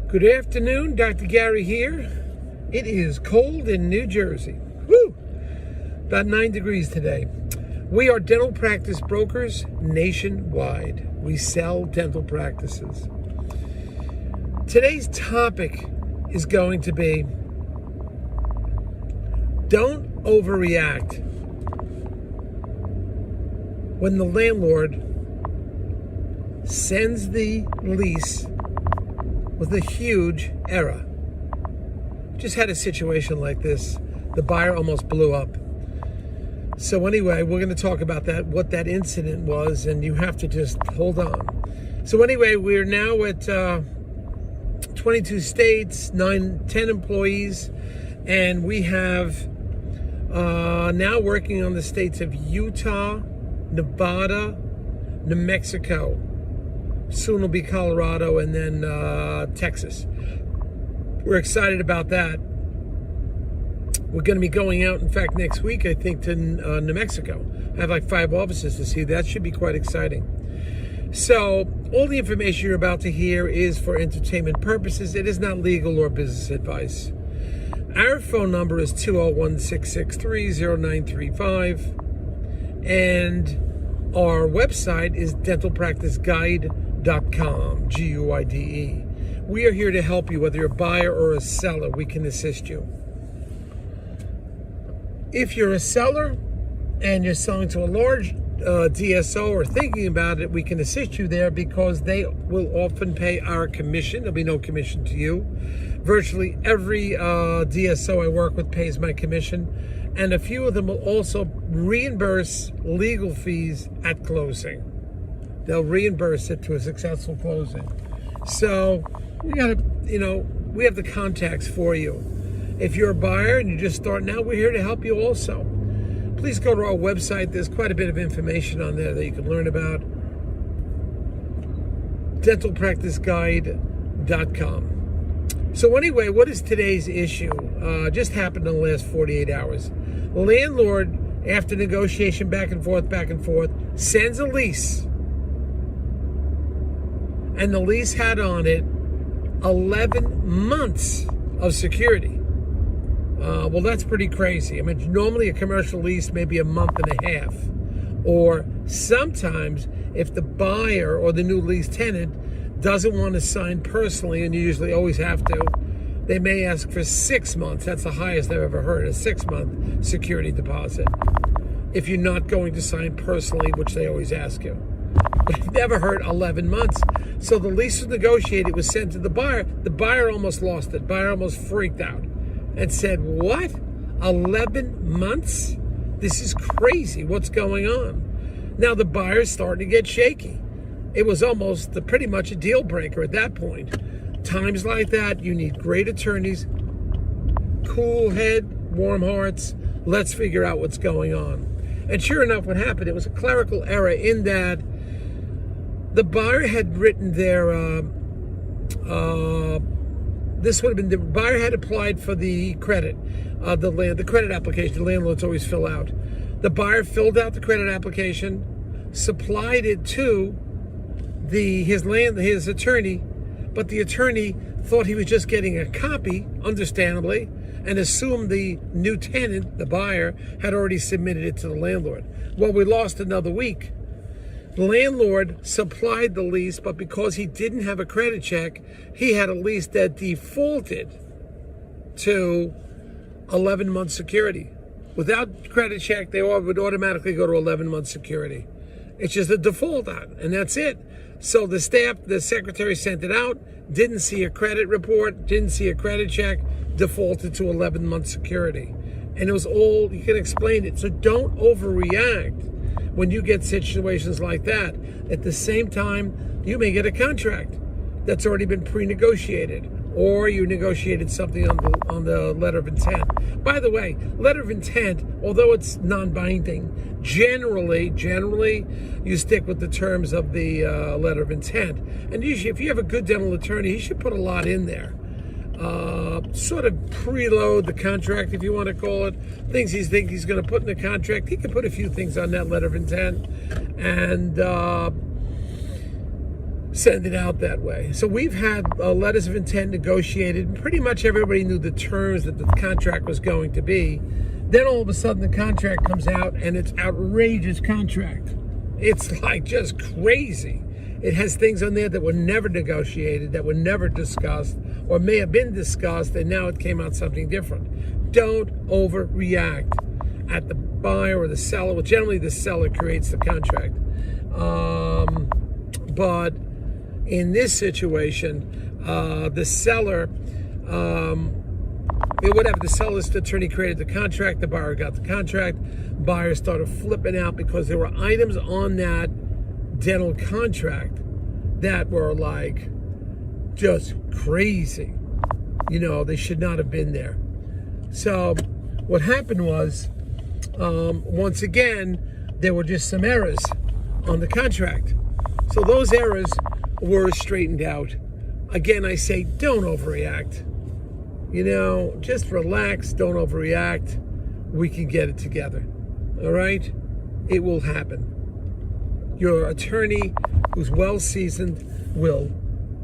Good afternoon, Dr. Gary here. It is cold in New Jersey. Woo! About 9 degrees today. We are dental practice brokers nationwide. We sell dental practices. Today's topic is going to be, don't overreact when the landlord sends the lease with a huge error. Just had a situation like this. The buyer almost blew up. So anyway, we're going to talk about that, what that incident was, and you have to just hold on. So anyway, we're now at 22 states, 10 employees, and we have now working on the states of Utah, Nevada, New Mexico. Soon will be Colorado, and then Texas. We're excited about that. We're going to be going out, in fact, next week, I think, to New Mexico. I have like 5 offices to see. That should be quite exciting. So all the information you're about to hear is for entertainment purposes. It is not legal or business advice. Our phone number is 201-663-0935. And our website is dentalpracticeguide.com, Guide. We are here to help you, whether you're a buyer or a seller. We can assist you. If you're a seller and you're selling to a large DSO or thinking about it, we can assist you there because they will often pay our commission. There'll be no commission to you. Virtually every DSO I work with pays my commission, and a few of them will also reimburse legal fees at closing. They'll reimburse it to a successful closing. So we got to, we have the contacts for you. If you're a buyer and you're just starting out, we're here to help you also. Please go to our website. There's quite a bit of information on there that you can learn about. dentalpracticeguide.com. So anyway, what is today's issue? Just happened in the last 48 hours. Landlord, after negotiation back and forth, sends a lease. And the lease had on it 11 months of security. Well, that's pretty crazy. I mean, normally a commercial lease may be a month and a half. Or sometimes if the buyer or the new lease tenant doesn't want to sign personally, and you usually always have to, they may ask for 6 months. That's the highest I've ever heard, a 6-month security deposit. If you're not going to sign personally, which they always ask you. But I've never heard 11 months. So the lease was negotiated, was sent to the buyer. The buyer almost lost it. Buyer almost freaked out and said, what? 11 months? This is crazy. What's going on? Now the buyer's starting to get shaky. It was almost pretty much a deal breaker at that point. Times like that, you need great attorneys, cool head, warm hearts. Let's figure out what's going on. And sure enough, what happened, it was a clerical error in that the buyer had written their, the buyer had applied for the credit, the credit application. The landlords always fill out. The buyer filled out the credit application, supplied it to his attorney, but the attorney thought he was just getting a copy, understandably, and assumed the new tenant, the buyer, had already submitted it to the landlord. Well, we lost another week. The landlord supplied the lease, but because he didn't have a credit check, he had a lease that defaulted to 11-month security. Without credit check, they would automatically go to 11-month security. It's just a default on, and that's it. So the secretary sent it out, didn't see a credit report, didn't see a credit check, defaulted to 11-month security. And it was all, you can explain it. So don't overreact when you get situations like that. At the same time, you may get a contract that's already been pre-negotiated, or you negotiated something on the letter of intent. By the way, letter of intent, although it's non-binding, generally you stick with the terms of the letter of intent. And usually, if you have a good dental attorney, he should put a lot in there. Sort of preload the contract, if you want to call it. Things he thinks he's going to put in the contract. He can put a few things on that letter of intent. And send it out that way. So we've had letters of intent negotiated, and pretty much everybody knew the terms that the contract was going to be. Then all of a sudden the contract comes out, and it's outrageous contract. It's like just crazy. It has things on there that were never negotiated, that were never discussed, or may have been discussed, and now it came out something different. Don't overreact at the buyer or the seller. Well, generally the seller creates the contract. But in this situation, the seller, whatever, the seller's attorney created the contract, the buyer got the contract, buyer started flipping out because there were items on that dental contract that were like just crazy. They should not have been there. So what happened was, once again, there were just some errors on the contract. So those errors were straightened out. Again, I say, don't overreact. Just relax, don't overreact. We can get it together. All right? It will happen. Your attorney, who's well seasoned, will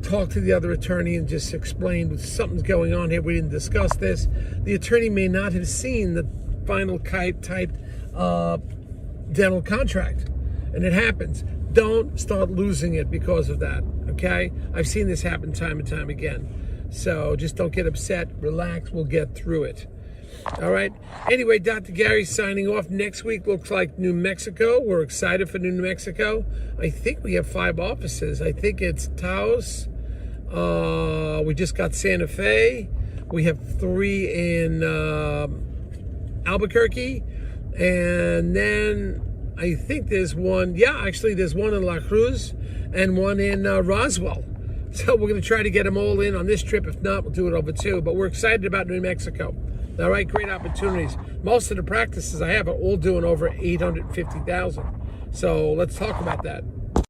talk to the other attorney and just explain something's going on here. We didn't discuss this. The attorney may not have seen the final typed dental contract. And it happens. Don't start losing it because of that, okay? I've seen this happen time and time again. So just don't get upset. Relax. We'll get through it. All right? Anyway, Dr. Gary signing off. Next week looks like New Mexico. We're excited for New Mexico. I think we have 5 offices. I think it's Taos. We just got Santa Fe. We have 3 in Albuquerque. And then I think there's one. Yeah, actually, there's one in La Cruz and one in Roswell. So we're going to try to get them all in on this trip. If not, we'll do it over 2. But we're excited about New Mexico. All right, great opportunities. Most of the practices I have are all doing over $850,000. So let's talk about that.